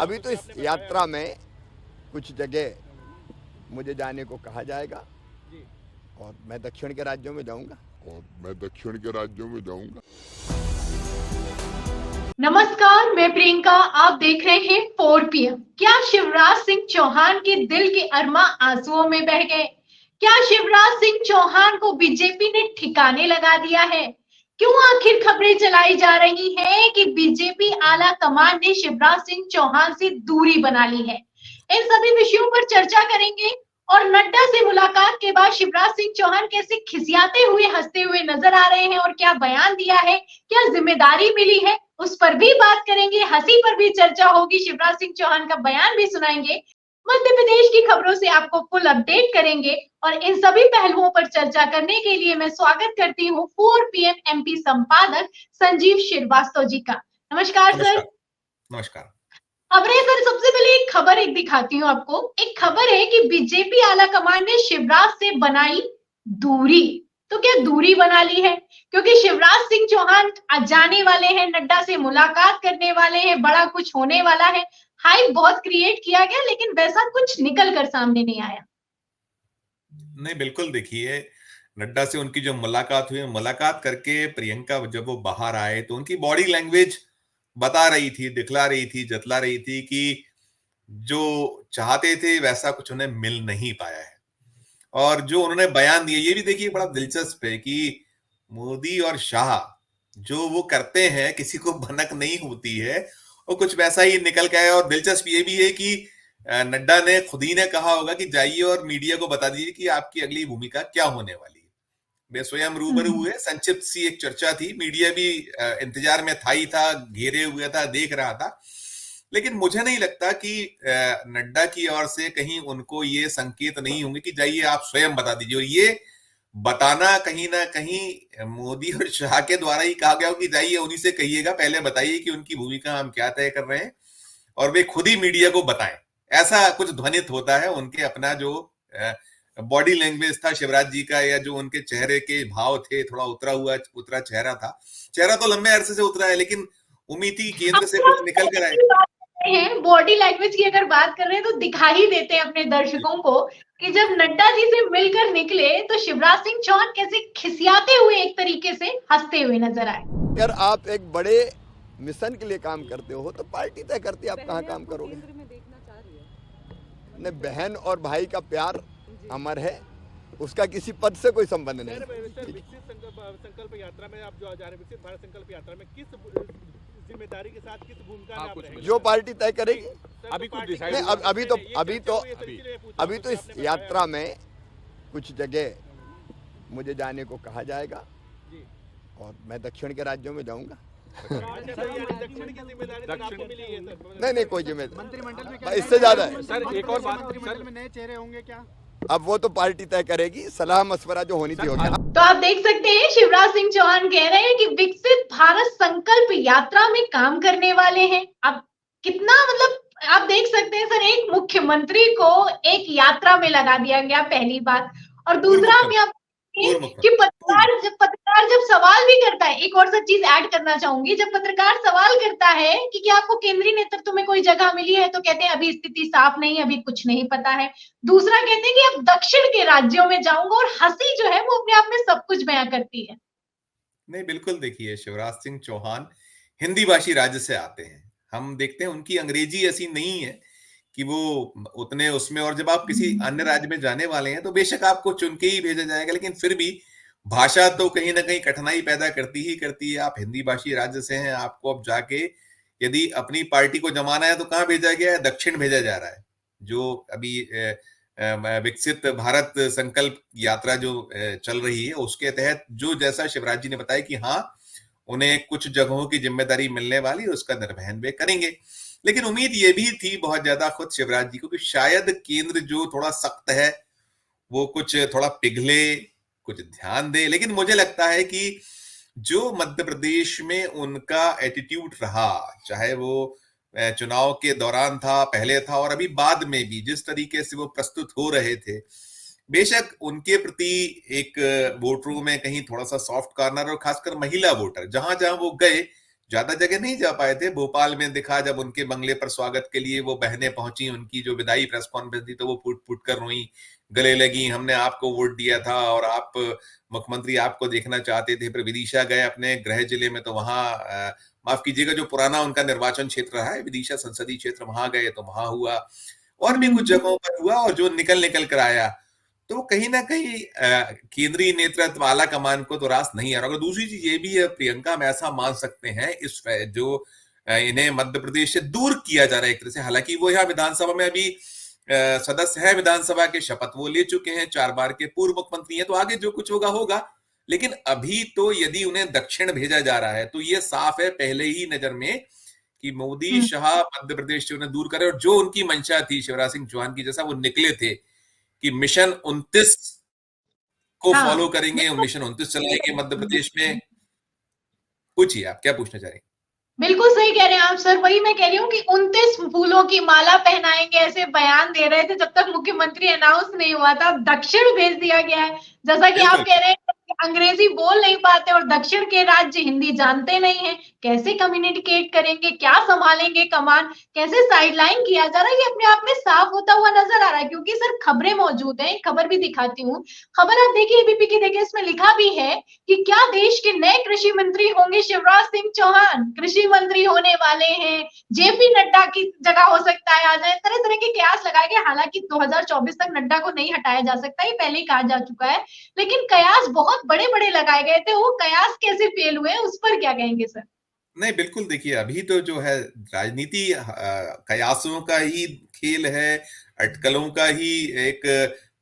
अभी तो इस यात्रा में कुछ जगह मुझे जाने को कहा जाएगा और मैं दक्षिण के राज्यों में जाऊंगा। नमस्कार, मैं प्रियंका। आप देख रहे हैं 4 PM। क्या शिवराज सिंह चौहान के दिल के अरमा आंसुओं में बह गए? क्या शिवराज सिंह चौहान को बीजेपी ने ठिकाने लगा दिया है? क्यों आखिर खबरें चलाई जा रही हैं कि बीजेपी आला कमान ने शिवराज सिंह चौहान से दूरी बना ली है? इन सभी विषयों पर चर्चा करेंगे। और नड्डा से मुलाकात के बाद शिवराज सिंह चौहान कैसे खिसियाते हुए हंसते हुए नजर आ रहे हैं और क्या बयान दिया है, क्या जिम्मेदारी मिली है, उस पर भी बात करेंगे। हंसी पर भी चर्चा होगी, शिवराज सिंह चौहान का बयान भी सुनाएंगे। मध्य प्रदेश की खबरों से आपको फुल अपडेट करेंगे और इन सभी पहलुओं पर चर्चा करने के लिए मैं स्वागत करती हूँ 4 PM MP संपादक संजीव श्रीवास्तव जी का। नमस्कार सर। नमस्कार। खबरें सर, सबसे पहले एक खबर दिखाती हूँ आपको। एक खबर है कि बीजेपी आला कमान ने शिवराज से बनाई दूरी। तो क्या दूरी बना ली है? क्योंकि शिवराज सिंह चौहान आज जाने वाले हैं, नड्डा से मुलाकात करने वाले हैं, बड़ा कुछ होने वाला है। हाइप बहुत क्रिएट किया गया, लेकिन वैसा कुछ निकल कर सामने नहीं आया। नहीं, बिल्कुल। देखिए, नड्डा से उनकी जो मुलाकात हुई, मुलाकात करके प्रियंका जब वो बाहर आए तो उनकी बॉडी लैंग्वेज बता रही थी, दिखला रही थी, जतला रही थी कि जो चाहते थे वैसा कुछ उन्हें मिल नहीं पाया है। और जो उन्होंने बयान दिए, ये भी देखिए बड़ा दिलचस्प है कि मोदी और शाह जो वो करते हैं, किसी को भनक नहीं होती है, और कुछ वैसा ही निकल के आया। और दिलचस्प ये भी है कि नड्डा ने खुद ही ने कहा होगा कि जाइए और मीडिया को बता दीजिए कि आपकी अगली भूमिका क्या होने वाली है। वे स्वयं रूबरू हुए, संक्षिप्त सी एक चर्चा थी, मीडिया भी इंतजार में था ही था, घेरे हुए था, देख रहा था। लेकिन मुझे नहीं लगता कि नड्डा की ओर से कहीं उनको ये संकेत नहीं होंगे कि जाइए आप स्वयं बता दीजिए। और ये बताना कहीं ना कहीं मोदी और शाह के द्वारा ही कहा गया हो कि जाइए उन्हीं से कहिएगा, पहले बताइए कि उनकी भूमिका हम क्या तय कर रहे हैं और वे खुद ही मीडिया को बताएं। ऐसा कुछ ध्वनित होता है। उनके अपना जो बॉडी लैंग्वेज था शिवराज जी का, या जो उनके चेहरे के भाव थे, थोड़ा उतरा चेहरा था। चेहरा तो लंबे अरसे से उतरा है, लेकिन उम्मीद थी केंद्र से कुछ निकल कर आए। बॉडी लैंग्वेज की अगर बात कर रहे हैं तो दिखा ही देते हैं अपने दर्शकों को कि जब नड्डा जी से मिलकर निकले तो शिवराज सिंह चौहान कैसे खिसियाते हुए एक तरीके से हंसते हुए नजर आए। अगर आप एक बड़े मिशन के लिए काम करते हो तो पार्टी तय करती है आप कहाँ काम करोगे। नहीं, बहन और भाई का प्यार अमर है, उसका किसी पद से कोई संबंध नहीं। संकल्प यात्रा में आप जो जा रहे हैं, विकसित भारत संकल्प यात्रा में किस जिम्मेदारी के साथ, किस भूमिका में आप रहेंगे? जो पार्टी तय करेगी। अभी कुछ डिसाइड नहीं, अभी तो इस यात्रा में कुछ जगह मुझे जाने को कहा जाएगा और मैं दक्षिण के राज्यों में जाऊंगा। दक्षिण की जिम्मेदारी आपको मिली है सर? नहीं, कोई जिम्मेदारी मंत्रिमंडल में इससे ज्यादा है सर। एक और बात, मंत्रिमंडल में नए चेहरे होंगे क्या? अब वो तो पार्टी तय करेगी, सलाह मशवरा जो होनी थी हो गया। तो आप देख सकते हैं शिवराज सिंह चौहान कह रहे हैं कि विकसित भारत संकल्प यात्रा में काम करने वाले हैं। अब कितना मतलब आप देख सकते हैं सर, एक मुख्यमंत्री को एक यात्रा में लगा दिया गया, पहली बात। और दूसरा हम यहाँ कि पत्रकार जब सवाल भी करता है, एक और सब चीज ऐड करना चाहूंगी, जब पत्रकार सवाल करता है कि क्या आपको केंद्रीय नेतृत्व में कोई जगह मिली है, तो कहते हैं अभी स्थिति साफ नहीं, अभी कुछ नहीं पता है। दूसरा कहते हैं कि अब दक्षिण के राज्यों में जाऊंगा, और हंसी जो है वो अपने आप में सब कुछ बयां करती है। नहीं, बिल्कुल। देखिए, शिवराज सिंह चौहान हिंदी भाषी राज्य से आते हैं। हम देखते हैं उनकी अंग्रेजी ऐसी नहीं है कि वो उतने उसमें, और जब आप किसी अन्य राज्य में जाने वाले हैं तो बेशक आपको चुन के ही भेजा जाएगा, लेकिन फिर भी भाषा तो कहीं ना कहीं कठिनाई पैदा करती ही करती है। आप हिंदी भाषी राज्य से हैं, आपको अब जाके यदि अपनी पार्टी को जमाना है तो कहाँ भेजा गया है? दक्षिण भेजा जा रहा है। जो अभी विकसित भारत संकल्प यात्रा जो चल रही है, उसके तहत जो जैसा शिवराज जी ने बताया कि हाँ, उन्हें कुछ जगहों की जिम्मेदारी मिलने वाली, उसका निर्वहन वे करेंगे। लेकिन उम्मीद ये भी थी बहुत ज्यादा खुद शिवराज जी को कि शायद केंद्र जो थोड़ा सख्त है वो कुछ थोड़ा पिघले, कुछ ध्यान दे। लेकिन मुझे लगता है कि जो मध्य प्रदेश में उनका एटीट्यूड रहा, चाहे वो चुनाव के दौरान था, पहले था, और अभी बाद में भी जिस तरीके से वो प्रस्तुत हो रहे थे, बेशक उनके प्रति एक वोटरों में कहीं थोड़ा सा सॉफ्ट कॉर्नर, और खासकर महिला वोटर जहां जहां वो गए, ज्यादा जगह नहीं जा पाए थे। भोपाल में दिखा जब उनके बंगले पर स्वागत के लिए वो बहनें पहुंची, उनकी जो विदाई प्रेस कॉन्फ्रेंस थी तो वो फूट फूट कर रोई, गले लगी, हमने आपको वोट दिया था और आप मुख्यमंत्री आपको देखना चाहते थे। फिर विदिशा गए अपने गृह जिले में तो वहां माफ कीजिएगा जो पुराना उनका निर्वाचन क्षेत्र रहा है विदिशा संसदीय क्षेत्र, वहां गए तो वहां हुआ, और भी कुछ जगहों पर हुआ, और जो निकल निकल कर आया तो कहीं ना कहीं केंद्रीय नेतृत्व आला कमान को तो रास नहीं आ रहा। और दूसरी चीज ये भी है प्रियंका, हम ऐसा मान सकते हैं इस जो इन्हें मध्य प्रदेश से दूर किया जा रहा है एक तरह से, हालांकि वो यहाँ विधानसभा में अभी सदस्य है, विधानसभा के शपथ वो ले चुके हैं, 4 बार के पूर्व मुख्यमंत्री हैं, तो आगे जो कुछ होगा होगा। लेकिन अभी तो यदि उन्हें दक्षिण भेजा जा रहा है तो ये साफ है पहले ही नजर में कि मोदी शाह मध्य प्रदेश से उन्हें दूर करे, और जो उनकी मंशा थी शिवराज सिंह चौहान की, जैसा वो निकले थे कि मिशन 29 को फॉलो करेंगे, मिशन 29 चलाएंगे मध्य प्रदेश में। पूछिए आप क्या पूछना चाह रहे हैं? बिल्कुल सही कह रहे हैं आप सर, वही मैं कह रही हूँ कि 29 फूलों की माला पहनाएंगे ऐसे बयान दे रहे थे जब तक मुख्यमंत्री अनाउंस नहीं हुआ था। दक्षिण भेज दिया गया है, जैसा कि आप कह रहे हैं अंग्रेजी बोल नहीं पाते और दक्षिण के राज्य हिंदी जानते नहीं है, कैसे कम्युनिकेट करेंगे, क्या संभालेंगे कमान, कैसे साइडलाइन किया जा रहा है, ये अपने आप में साफ होता हुआ नजर आ रहा है। क्योंकि सर खबरें मौजूद हैं, खबर भी दिखाती हूँ, खबर आप देखिए एबीपी की, देखिए इसमें लिखा भी है कि क्या देश के नए कृषि मंत्री होंगे शिवराज सिंह चौहान, कृषि मंत्री होने वाले हैं, जेपी नड्डा की जगह हो सकता है आ जाए, तरह तरह के कयास लगाए गए। हालांकि 2024 तक नड्डा को नहीं हटाया जा सकता, ये पहले ही कहा जा चुका है, लेकिन कयास बहुत बड़े बड़े लगाए गए थे, वो कयास कैसे फेल हुए उस पर क्या कहेंगे सर? नहीं बिल्कुल, देखिए अभी तो जो है राजनीति कयासों का ही खेल है, अटकलों का ही एक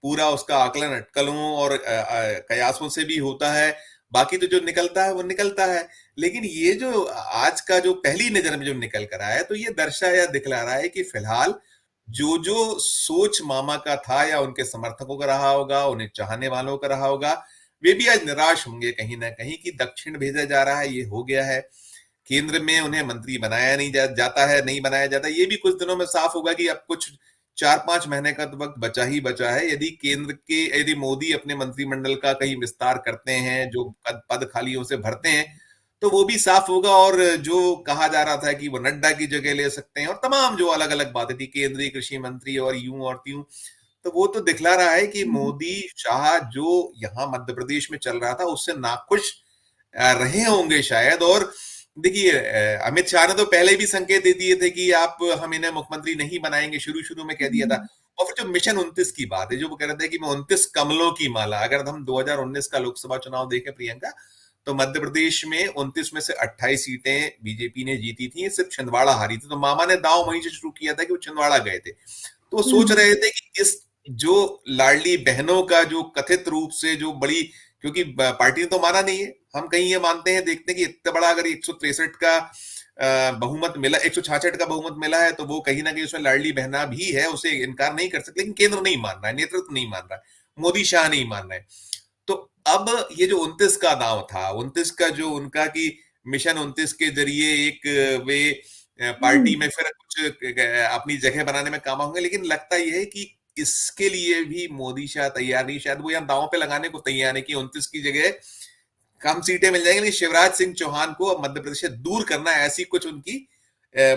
पूरा उसका आकलन अटकलों और कयासों से भी होता है, बाकी तो जो निकलता है वो निकलता है। लेकिन ये जो आज का जो पहली नजर में जो निकल कर आया है तो ये दर्शाया दिखला रहा है कि फिलहाल जो जो सोच मामा का था या उनके समर्थकों का रहा होगा, उन्हें चाहने वालों का रहा होगा, वे भी आज निराश होंगे कहीं ना कहीं कि दक्षिण भेजा जा रहा है, ये हो गया है, केंद्र में उन्हें मंत्री बनाया नहीं जाता है, नहीं बनाया जाता। ये भी कुछ दिनों में साफ होगा कि अब कुछ 4-5 महीने का तो वक्त बचा ही बचा है। यदि मोदी अपने मंत्रिमंडल का कहीं विस्तार करते हैं, जो पद खालियों से भरते हैं, तो वो भी साफ होगा। और जो कहा जा रहा था कि वो नड्डा की जगह ले सकते हैं और तमाम जो अलग अलग बातें थी, केंद्रीय कृषि मंत्री और यूं और त्यों, तो वो तो दिखला रहा है कि मोदी शाह जो यहाँ मध्य प्रदेश में चल रहा था उससे नाखुश रहे होंगे शायद। और देखिए अमित शाह ने तो पहले भी संकेत दे दिए थे कि हम इन्हें मुख्यमंत्री नहीं बनाएंगे, शुरू में कह दिया था। और फिर जो मिशन 29 की बात है, जो वो कह रहे थे कि मैं 29 कमलों की माला, अगर हम 2019 का लोकसभा चुनाव देखें प्रियंका, तो मध्य प्रदेश में 29 में से 28 सीटें बीजेपी ने जीती थी, सिर्फ छिंदवाड़ा हारी थी। तो मामा ने दांव वहीं से शुरू किया था कि वो छिंदवाड़ा गए थे, तो वो सोच रहे थे कि इस जो लाडली बहनों का जो कथित रूप से जो बड़ी, क्योंकि पार्टी ने तो माना नहीं है, हम कहीं ये मानते हैं, देखते हैं कि इतना बड़ा अगर 163 का बहुमत मिला, 166 का बहुमत मिला है, तो वो कहीं ना कहीं उसमें लाडली बहना भी है, उसे इनकार नहीं कर सकते। लेकिन केंद्र नहीं मान रहा है, नेतृत्व नहीं मान रहा है, मोदी शाह नहीं मान रहे हैं। तो अब ये जो 29 का दांव था, 29 का जो उनका कि मिशन 29 के जरिए एक वे पार्टी में फिर कुछ अपनी जगह बनाने में काम होंगे, लेकिन लगता यह है कि इसके लिए भी मोदी शाह तैयार नहीं, शायद वो यहाँ दांव पे लगाने को तैयार है कि 29 की जगह कम सीटें मिल जाएंगी, लेकिन शिवराज सिंह चौहान को मध्य प्रदेश से दूर करना, ऐसी कुछ उनकी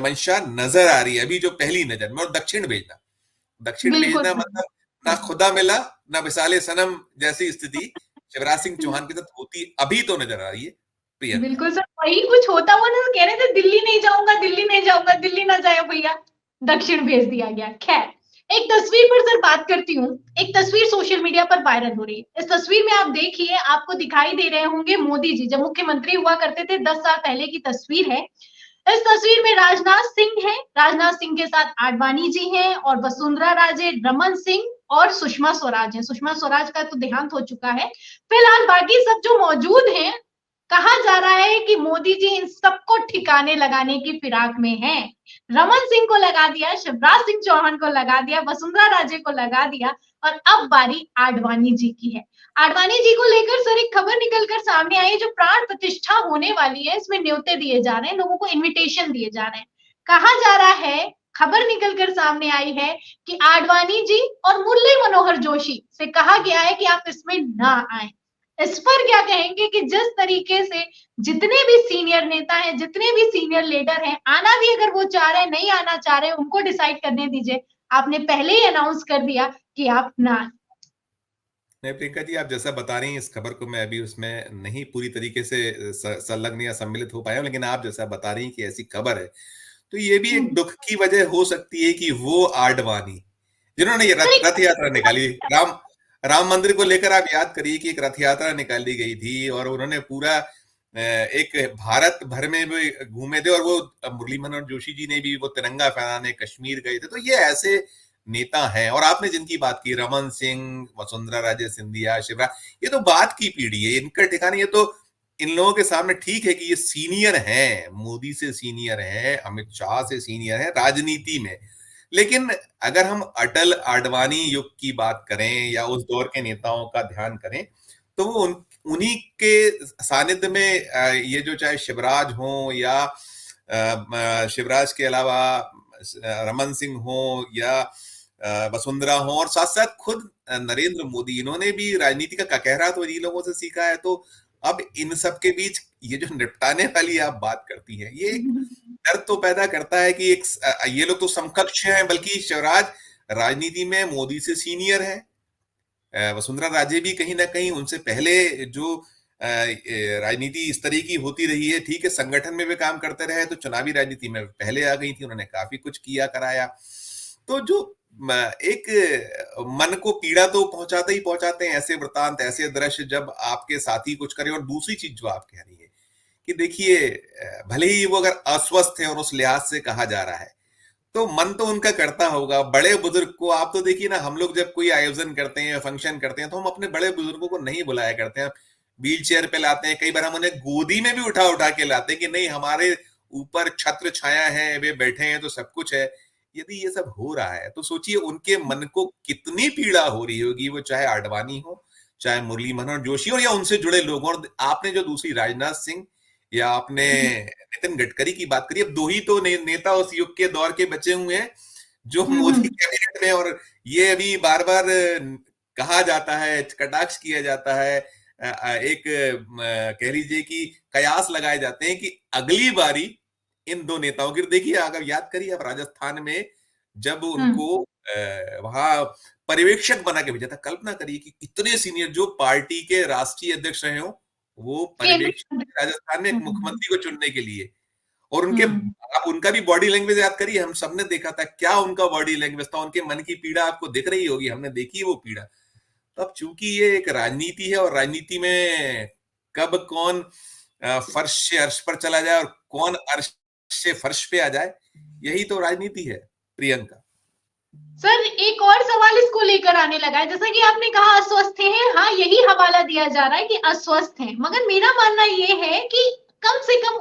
मंशा नजर आ रही है अभी जो पहली नजर में। और दक्षिण भेजना मतलब ना खुदा मिला ना विसाले सनम जैसी स्थिति शिवराज सिंह चौहान के साथ होती अभी तो नजर आ रही है। बिल्कुल सर, वही कुछ होता हुआ ना, कह रहे थे दिल्ली नहीं जाऊंगा, दिल्ली नहीं जाऊंगा, दिल्ली ना जाए भैया, दक्षिण भेज दिया गया। खैर, एक तस्वीर पर सर बात करती हूँ। एक तस्वीर सोशल मीडिया पर वायरल हो रही है। इस तस्वीर में आप देखिए, आपको दिखाई दे रहे होंगे मोदी जी जब मुख्यमंत्री हुआ करते थे, 10 साल पहले की तस्वीर है। इस तस्वीर में राजनाथ सिंह है, राजनाथ सिंह के साथ आडवाणी जी हैं और वसुंधरा राजे, रमन सिंह और सुषमा स्वराज है। सुषमा स्वराज का तो देहांत हो चुका है। फिलहाल बाकी सब जो मौजूद हैं, कहा जा रहा है कि मोदी जी इन सबको ठिकाने लगाने की फिराक में हैं। रमन सिंह को लगा दिया, शिवराज सिंह चौहान को लगा दिया, वसुंधरा राजे को लगा दिया, और अब बारी आडवाणी जी की है। आडवाणी जी को लेकर सर एक खबर निकलकर सामने आई है, जो प्राण प्रतिष्ठा होने वाली है, इसमें न्योते दिए जा रहे हैं, लोगों को इन्विटेशन दिए जा रहे हैं। कहा जा रहा है, खबर निकलकर सामने आई है कि आडवाणी जी और मुरली मनोहर जोशी से कहा गया है कि आप इसमें ना आए। इस पर क्या कहेंगे कि जिस तरीके से जितने भी सीनियर नेता हैं, जितने भी सीनियर लीडर हैं, आना भी अगर वो चाह रहे हैं, नहीं आना चाह रहे हैं, उनको डिसाइड करने दीजिए। आपने पहले ही अनाउंस कर दिया कि आप ना। नहीं प्रियंका जी, आप जैसा बता रही हैं इस खबर को मैं अभी उसमें नहीं पूरी तरीके से संलग्न या सम्मिलित हो पाया हूं, लेकिन आप जैसा बता रही हैं कि ऐसी खबर है, तो ये भी एक दुख की वजह हो सकती है कि वो आडवाणी जिन्होंने ये रथ यात्रा निकाली, राम मंदिर को लेकर आप याद करिए कि एक रथ यात्रा निकाली गई थी और उन्होंने पूरा एक भारत भर में भी घूमे थे, और वो मुरली मनोहर जोशी जी ने भी वो तिरंगा फहराने कश्मीर गए थे। तो ये ऐसे नेता हैं, और आपने जिनकी बात की, रमन सिंह, वसुंधरा राजे सिंधिया, शिवराज, ये तो बात की पीढ़ी है, इनका ठिकाना, ये तो इन लोगों के सामने ठीक है कि ये सीनियर हैं, मोदी से सीनियर हैं, अमित शाह से सीनियर हैं राजनीति में, लेकिन अगर हम अटल आडवाणी युग की बात करें या उस दौर के नेताओं का ध्यान करें, तो वो उन्हीं के सानिध्य में ये जो चाहे शिवराज हो या शिवराज के अलावा रमन सिंह हो या वसुंधरा हो, और साथ साथ खुद नरेंद्र मोदी, इन्होंने भी राजनीति का ककहरा तो इन्हीं लोगों से सीखा है। तो अब इन सब के बीच ये जो निपटाने वाली आप बात करती हैं, ये एक डर तो पैदा करता है कि एक ये लोग तो समकक्ष हैं, बल्कि शिवराज राजनीति में मोदी से सीनियर है, वसुंधरा राजे भी कहीं ना कहीं उनसे पहले जो राजनीति इस तरह की होती रही है, ठीक है, संगठन में भी काम करते रहे, तो चुनावी राजनीति में पहले आ गई थी, उन्होंने काफी कुछ किया कराया। तो जो एक मन को पीड़ा तो पहुंचाते ही पहुंचाते हैं ऐसे वृतांत, ऐसे दृश्य जब आपके साथी कुछ करें। और दूसरी चीज जो आप कह रही है कि देखिए, भले ही वो अगर अस्वस्थ है और उस लिहाज से कहा जा रहा है, तो मन तो उनका करता होगा। बड़े बुजुर्ग को आप तो देखिए ना, हम लोग जब कोई आयोजन करते हैं, फंक्शन करते हैं, तो हम अपने बड़े बुजुर्गों को नहीं बुलाया करते हैं, व्हील चेयर पे लाते हैं, कई बार हम उन्हें गोदी में भी उठा उठा के लाते हैं कि नहीं, हमारे ऊपर छत्र छाया है, वे बैठे हैं तो सब कुछ है। यदि ये सब हो रहा है तो सोचिए उनके मन को कितनी पीड़ा हो रही होगी, वो चाहे आडवाणी हो, चाहे मुरली मनोहर जोशी हो, या उनसे जुड़े लोग। और आपने जो दूसरी राजनाथ सिंह या आपने नितिन गडकरी की बात करी, अब दो ही तो नेता उस युग के दौर के बचे हुए हैं जो मोदी कैबिनेट में, और ये अभी बार बार कहा जाता है, कटाक्ष किया जाता है, एक कह लीजिए कि कयास लगाए जाते हैं कि अगली बारी इन दो नेताओं की, देखिए अगर याद करिए आप, राजस्थान में जब उनको वहां पर्यवेक्षक बना के भेजा था, कल्पना करिए कि इतने सीनियर जो पार्टी के राष्ट्रीय अध्यक्ष रहे हो, वो पर्यवेक्षक राजस्थान में एक मुख्यमंत्री को चुनने के लिए, और उनके आप उनका भी बॉडी लैंग्वेज याद करिए, हम सबने देखा था क्या उनका बॉडी लैंग्वेज था, उनके मन की पीड़ा आपको दिख रही होगी, हमने देखी वो पीड़ा। तो अब चूंकि ये एक राजनीति है, और राजनीति में कब कौन फर्श से अर्श पर चला जाए और कौन अर्श से फर्श पे आ जाए, यही तो राजनीति है प्रियंका। सर, एक और सवाल इसको लेकर आने लगा है, जैसा कि आपने कहा अस्वस्थ हैं, हाँ यही हवाला दिया जा रहा है कि अस्वस्थ हैं, मगर मेरा मानना ये है कि कम से कम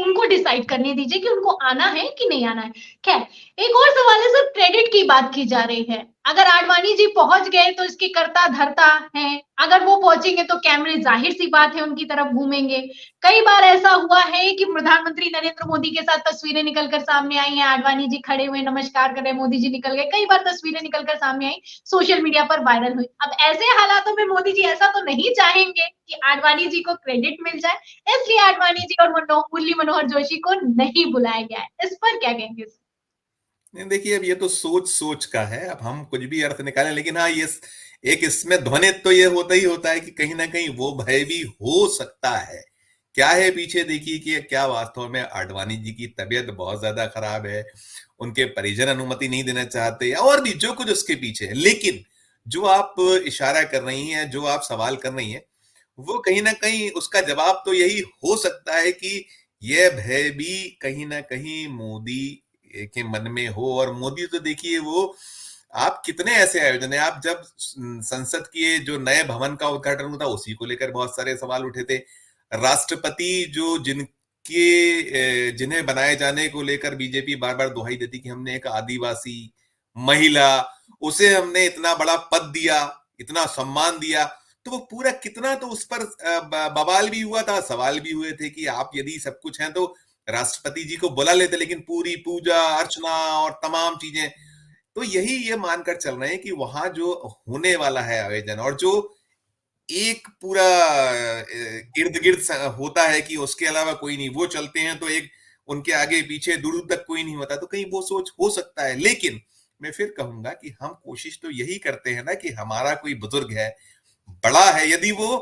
उनको डिसाइड करने दीजिए कि उनको आना है कि नहीं आना है। खैर, एक और सवाल है सर, क्रेडिट की बात की जा रही है। अगर आडवाणी जी पहुंच गए तो इसके कर्ता धर्ता हैं, अगर वो पहुंचेंगे तो कैमरे जाहिर सी बात है उनकी तरफ घूमेंगे। कई बार ऐसा हुआ है कि प्रधानमंत्री नरेंद्र मोदी के साथ तस्वीरें निकलकर सामने आई हैं, आडवाणी जी खड़े हुए नमस्कार कर रहे, मोदी जी निकल गए, कई बार तस्वीरें निकलकर सामने आई, सोशल मीडिया पर वायरल हुई। अब ऐसे हालातों में मोदी जी ऐसा तो नहीं चाहेंगे कि आडवाणी जी को क्रेडिट मिल जाए, इसलिए आडवाणी जी और मुरली मनोहर जोशी को नहीं बुलाया गया है। इस पर क्या कहेंगे? नहीं देखिए, अब ये तो सोच सोच का है, अब हम कुछ भी अर्थ निकालें, लेकिन हाँ, ये एक इसमें ध्वनित तो ये होता ही होता है कि कहीं ना कहीं वो भय भी हो सकता है। क्या है पीछे, देखिए कि क्या वास्तव में आडवाणी जी की तबीयत बहुत ज्यादा खराब है, उनके परिजन अनुमति नहीं देना चाहते, और भी जो कुछ उसके पीछे है। लेकिन जो आप इशारा कर रही हैं, जो आप सवाल कर रही हैं, वो कहीं ना कहीं उसका जवाब तो यही हो सकता है कि यह भय भी कहीं ना कहीं मोदी के मन में हो। और मोदी तो देखिए, वो आप कितने ऐसे आयोजन है, आप जब संसद के जो नए भवन का उद्घाटन हुआ था, उसी को लेकर बहुत सारे सवाल उठे थे। राष्ट्रपति जो जिन्हें बनाए जाने को लेकर बीजेपी बार बार दुहाई देती कि हमने एक आदिवासी महिला, उसे हमने इतना बड़ा पद दिया, इतना सम्मान दिया, तो वो पूरा कितना तो उस पर बवाल भी हुआ था, सवाल भी हुए थे कि आप यदि सब कुछ हैं तो राष्ट्रपति जी को बुला लेते, लेकिन पूरी पूजा अर्चना और तमाम चीजें, तो यही ये मानकर चल रहे हैं कि वहां जो होने वाला है आयोजन, और जो एक पूरा इर्द गिर्द होता है कि उसके अलावा कोई नहीं, वो चलते हैं तो एक उनके आगे पीछे दूर दूर तक कोई नहीं होता, तो कहीं वो सोच हो सकता है। लेकिन मैं फिर कहूंगा कि हम कोशिश तो यही करते हैं ना कि हमारा कोई बुजुर्ग है, बड़ा है, यदि वो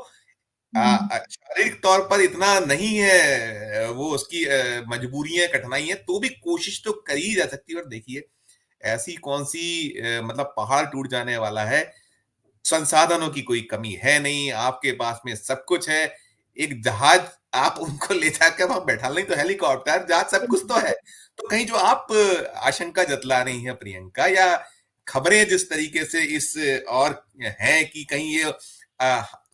शारीरिक तौर पर इतना नहीं है, वो उसकी मजबूरियां कठिनाई है, तो भी कोशिश तो करी जा सकती है। और देखिए ऐसी कौन सी मतलब पहाड़ टूट जाने वाला है, संसाधनों की कोई कमी है नहीं, आपके पास में सब कुछ है। एक जहाज आप उनको ले जाकर वहां बैठा लें तो हेलीकॉप्टर जहाज सब कुछ तो है। तो कहीं जो आप आशंका जतला रही हैं प्रियंका, या खबरें जिस तरीके से इस और हैं कि कहीं ये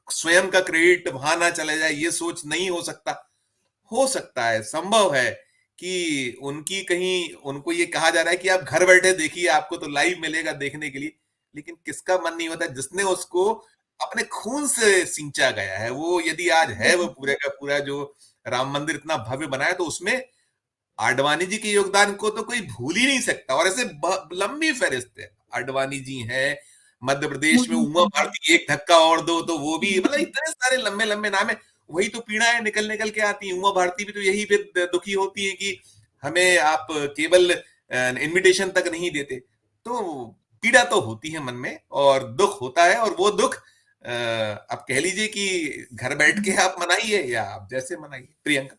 स्वयं का क्रेडिट वहां ना चले जाए, ये सोच नहीं हो सकता है, संभव है कि उनकी कहीं उनको ये कहा जा रहा है कि आप घर बैठे देखिए, आपको तो लाइव मिलेगा देखने के लिए। लेकिन किसका मन नहीं होता जिसने उसको अपने खून से सींचा गया है, वो यदि आज है वो पूरे का पूरा जो राम मंदिर इतना भव्य बनाया, तो उसमें आडवाणी जी के योगदान को तो कोई भूल ही नहीं सकता। और ऐसे लंबी फहरिस्त है, आडवाणी जी हैं, मध्य प्रदेश में उमा भारती, एक धक्का और दो, तो वो भी, मतलब इतने सारे लंबे लंबे नाम है। वही तो पीड़ाएं निकल निकल के आती हैं। उमा भारती भी तो यही पे दुखी होती है कि हमें आप केवल इनविटेशन तक नहीं देते। तो पीड़ा तो होती है मन में और दुख होता है, और वो दुख आप कह लीजिए कि घर बैठ के आप मनाइए या आप जैसे मनाइए। प्रियंका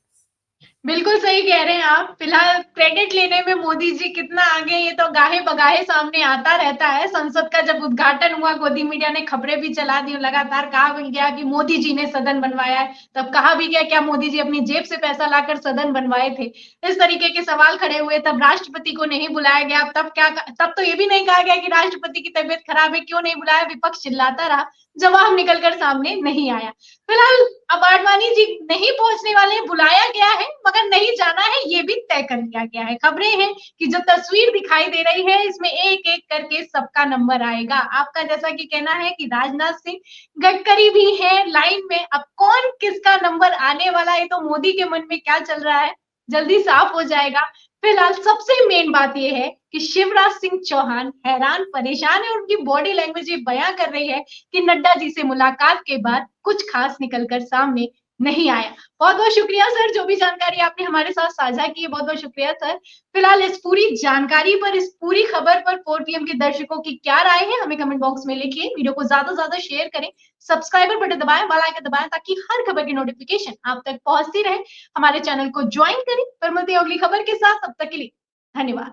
बिल्कुल सही कह रहे हैं आप। फिलहाल क्रेडिट लेने में मोदी जी कितना आगे, ये तो गाहे बगाहे सामने आता रहता है। संसद का जब उद्घाटन हुआ, गोदी मीडिया ने खबरें भी चला दी, लगातार कहा भी गया कि मोदी जी ने सदन बनवाया है। तब कहा भी गया क्या मोदी जी अपनी जेब से पैसा लाकर सदन बनवाए थे? इस तरीके के सवाल खड़े हुए। तब राष्ट्रपति को नहीं बुलाया गया। तब तो ये भी नहीं कहा गया कि राष्ट्रपति की तबीयत खराब है, क्यों नहीं बुलाया? विपक्ष चिल्लाता रहा, जवाब निकलकर सामने नहीं आया। फिलहाल अब आडवाणी जी नहीं पहुंचने वाले हैं, बुलाया गया है मगर नहीं जाना है, ये भी तय कर लिया गया है। खबरें हैं कि जो तस्वीर दिखाई दे रही है, इसमें एक एक करके सबका नंबर आएगा। आपका जैसा कि कहना है कि राजनाथ सिंह, गडकरी भी है लाइन में। अब कौन किसका नंबर आने वाला है, तो मोदी के मन में क्या चल रहा है जल्दी साफ हो जाएगा। फिलहाल सबसे मेन बात यह है कि शिवराज सिंह चौहान हैरान परेशान है। उनकी बॉडी लैंग्वेज ये बयां कर रही है कि नड्डा जी से मुलाकात के बाद कुछ खास निकलकर सामने नहीं आया। बहुत बहुत शुक्रिया सर, जो भी जानकारी आपने हमारे साथ साझा की है, बहुत बहुत शुक्रिया सर। फिलहाल इस पूरी जानकारी पर, इस पूरी खबर पर 4 PM के दर्शकों की क्या राय है, हमें कमेंट बॉक्स में लिखिए। वीडियो को ज्यादा से ज्यादा शेयर करें, सब्सक्राइबर बटन दबाएं, बेल आइकन दबाएं, ताकि हर खबर की नोटिफिकेशन आप तक पहुंचती रहे। हमारे चैनल को ज्वाइन करें। फिर मिलते हैं अगली खबर के साथ, तब तक के लिए धन्यवाद।